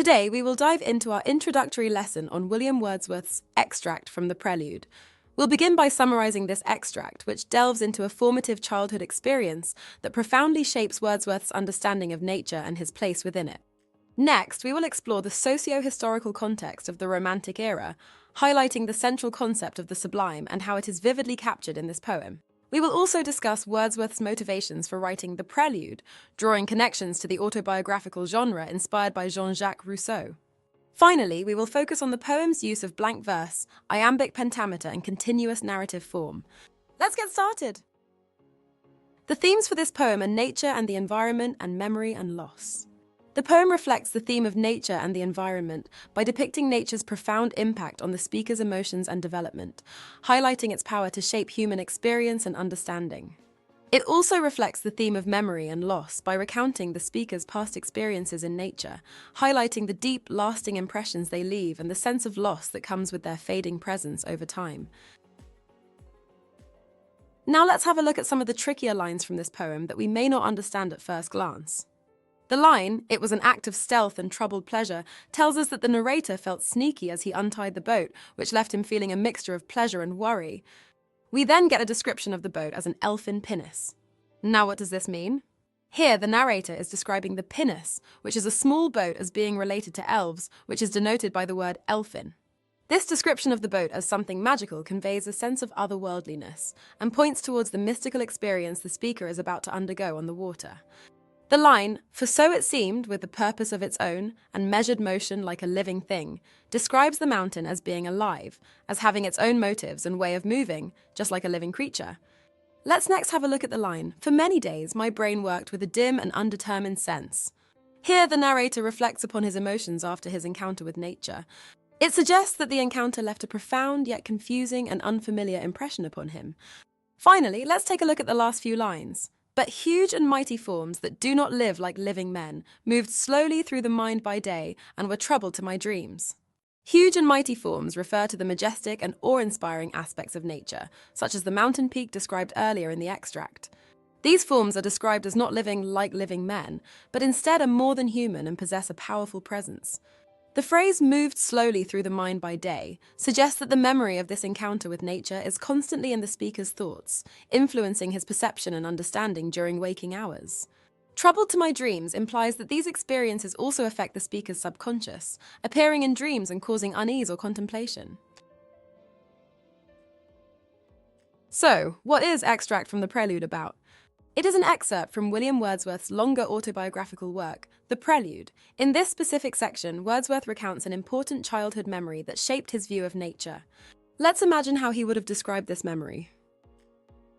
Today, we will dive into our introductory lesson on William Wordsworth's extract from the Prelude. We'll begin by summarising this extract, which delves into a formative childhood experience that profoundly shapes Wordsworth's understanding of nature and his place within it. Next, we will explore the socio-historical context of the Romantic era, highlighting the central concept of the sublime and how it is vividly captured in this poem. We will also discuss Wordsworth's motivations for writing the Prelude, drawing connections to the autobiographical genre inspired by Jean-Jacques Rousseau. Finally, we will focus on the poem's use of blank verse, iambic pentameter, and continuous narrative form. Let's get started! The themes for this poem are nature and the environment and memory and loss. The poem reflects the theme of nature and the environment by depicting nature's profound impact on the speaker's emotions and development, highlighting its power to shape human experience and understanding. It also reflects the theme of memory and loss by recounting the speaker's past experiences in nature, highlighting the deep, lasting impressions they leave and the sense of loss that comes with their fading presence over time. Now let's have a look at some of the trickier lines from this poem that we may not understand at first glance. The line, "It was an act of stealth and troubled pleasure," tells us that the narrator felt sneaky as he untied the boat, which left him feeling a mixture of pleasure and worry. We then get a description of the boat as an elfin pinnace. Now what does this mean? Here, the narrator is describing the pinnace, which is a small boat, as being related to elves, which is denoted by the word elfin. This description of the boat as something magical conveys a sense of otherworldliness and points towards the mystical experience the speaker is about to undergo on the water. The line, "For so it seemed, with the purpose of its own, and measured motion like a living thing," describes the mountain as being alive, as having its own motives and way of moving, just like a living creature. Let's next have a look at the line, "For many days my brain worked with a dim and undetermined sense." Here, the narrator reflects upon his emotions after his encounter with nature. It suggests that the encounter left a profound yet confusing and unfamiliar impression upon him. Finally, let's take a look at the last few lines. "But huge and mighty forms that do not live like living men moved slowly through the mind by day and were trouble to my dreams." Huge and mighty forms refer to the majestic and awe-inspiring aspects of nature, such as the mountain peak described earlier in the extract. These forms are described as not living like living men, but instead are more than human and possess a powerful presence. The phrase "moved slowly through the mind by day" suggests that the memory of this encounter with nature is constantly in the speaker's thoughts, influencing his perception and understanding during waking hours. "Troubled to my dreams" implies that these experiences also affect the speaker's subconscious, appearing in dreams and causing unease or contemplation. So, what is Extract from the Prelude about? It is an excerpt from William Wordsworth's longer autobiographical work, The Prelude. In this specific section, Wordsworth recounts an important childhood memory that shaped his view of nature. Let's imagine how he would have described this memory.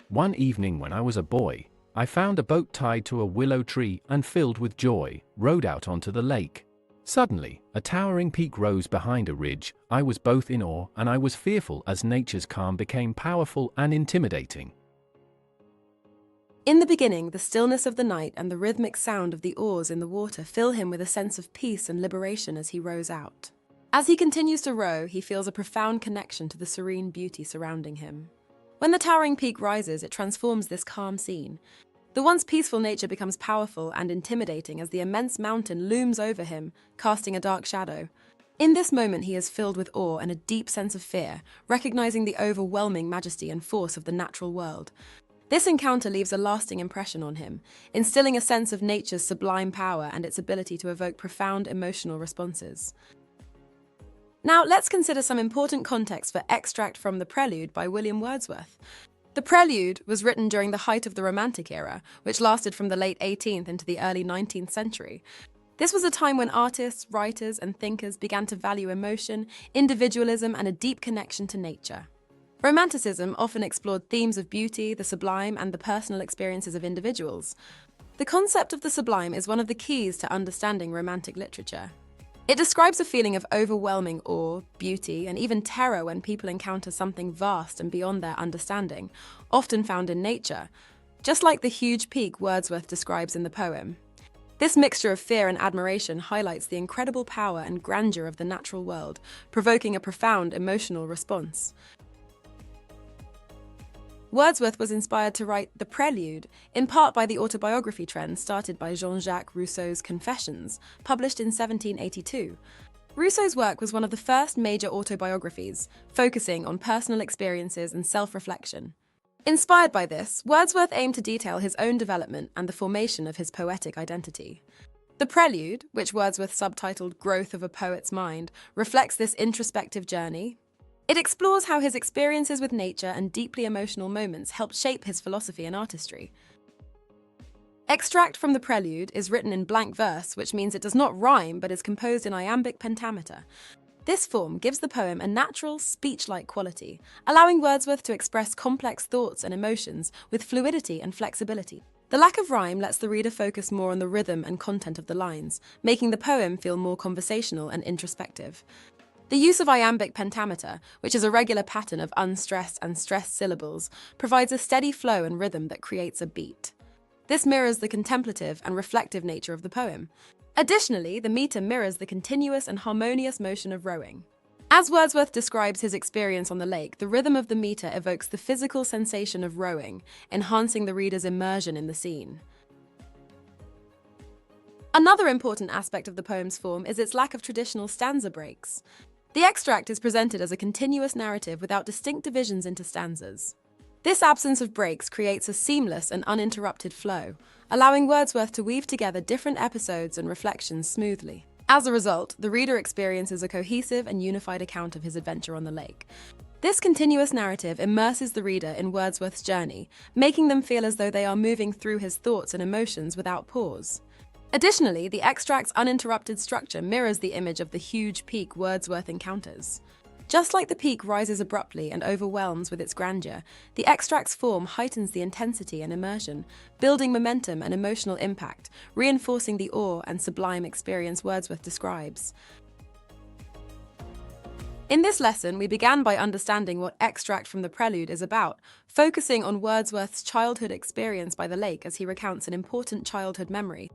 "One evening when I was a boy, I found a boat tied to a willow tree and, filled with joy, rowed out onto the lake. Suddenly, a towering peak rose behind a ridge. I was both in awe and I was fearful as nature's calm became powerful and intimidating. In the beginning, the stillness of the night and the rhythmic sound of the oars in the water fill him with a sense of peace and liberation as he rows out. As he continues to row, he feels a profound connection to the serene beauty surrounding him. When the towering peak rises, it transforms this calm scene. The once peaceful nature becomes powerful and intimidating as the immense mountain looms over him, casting a dark shadow. In this moment, he is filled with awe and a deep sense of fear, recognizing the overwhelming majesty and force of the natural world. This encounter leaves a lasting impression on him, instilling a sense of nature's sublime power and its ability to evoke profound emotional responses. Now, let's consider some important context for Extract from the Prelude by William Wordsworth. The Prelude was written during the height of the Romantic era, which lasted from the late 18th into the early 19th century. This was a time when artists, writers, and thinkers began to value emotion, individualism, and a deep connection to nature. Romanticism often explored themes of beauty, the sublime, and the personal experiences of individuals. The concept of the sublime is one of the keys to understanding Romantic literature. It describes a feeling of overwhelming awe, beauty, and even terror when people encounter something vast and beyond their understanding, often found in nature, just like the huge peak Wordsworth describes in the poem. This mixture of fear and admiration highlights the incredible power and grandeur of the natural world, provoking a profound emotional response. Wordsworth was inspired to write the Prelude, in part by the autobiography trend started by Jean-Jacques Rousseau's Confessions, published in 1782. Rousseau's work was one of the first major autobiographies, focusing on personal experiences and self-reflection. Inspired by this, Wordsworth aimed to detail his own development and the formation of his poetic identity. The Prelude, which Wordsworth subtitled Growth of a Poet's Mind, reflects this introspective journey. It explores how his experiences with nature and deeply emotional moments helped shape his philosophy and artistry. Extract from the Prelude is written in blank verse, which means it does not rhyme but is composed in iambic pentameter. This form gives the poem a natural, speech-like quality, allowing Wordsworth to express complex thoughts and emotions with fluidity and flexibility. The lack of rhyme lets the reader focus more on the rhythm and content of the lines, making the poem feel more conversational and introspective. The use of iambic pentameter, which is a regular pattern of unstressed and stressed syllables, provides a steady flow and rhythm that creates a beat. This mirrors the contemplative and reflective nature of the poem. Additionally, the meter mirrors the continuous and harmonious motion of rowing. As Wordsworth describes his experience on the lake, the rhythm of the meter evokes the physical sensation of rowing, enhancing the reader's immersion in the scene. Another important aspect of the poem's form is its lack of traditional stanza breaks. The extract is presented as a continuous narrative without distinct divisions into stanzas. This absence of breaks creates a seamless and uninterrupted flow, allowing Wordsworth to weave together different episodes and reflections smoothly. As a result, the reader experiences a cohesive and unified account of his adventure on the lake. This continuous narrative immerses the reader in Wordsworth's journey, making them feel as though they are moving through his thoughts and emotions without pause. Additionally, the extract's uninterrupted structure mirrors the image of the huge peak Wordsworth encounters. Just like the peak rises abruptly and overwhelms with its grandeur, the extract's form heightens the intensity and immersion, building momentum and emotional impact, reinforcing the awe and sublime experience Wordsworth describes. In this lesson, we began by understanding what Extract from the Prelude is about, focusing on Wordsworth's childhood experience by the lake as he recounts an important childhood memory.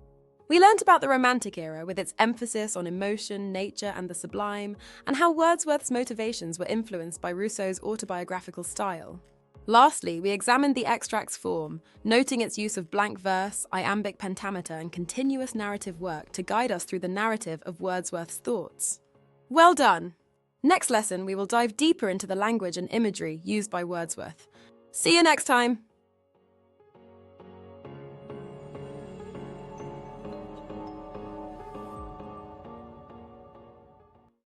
We learnt about the Romantic era with its emphasis on emotion, nature, and the sublime, and how Wordsworth's motivations were influenced by Rousseau's autobiographical style. Lastly, we examined the extract's form, noting its use of blank verse, iambic pentameter, and continuous narrative work to guide us through the narrative of Wordsworth's thoughts. Well done! Next lesson, we will dive deeper into the language and imagery used by Wordsworth. See you next time!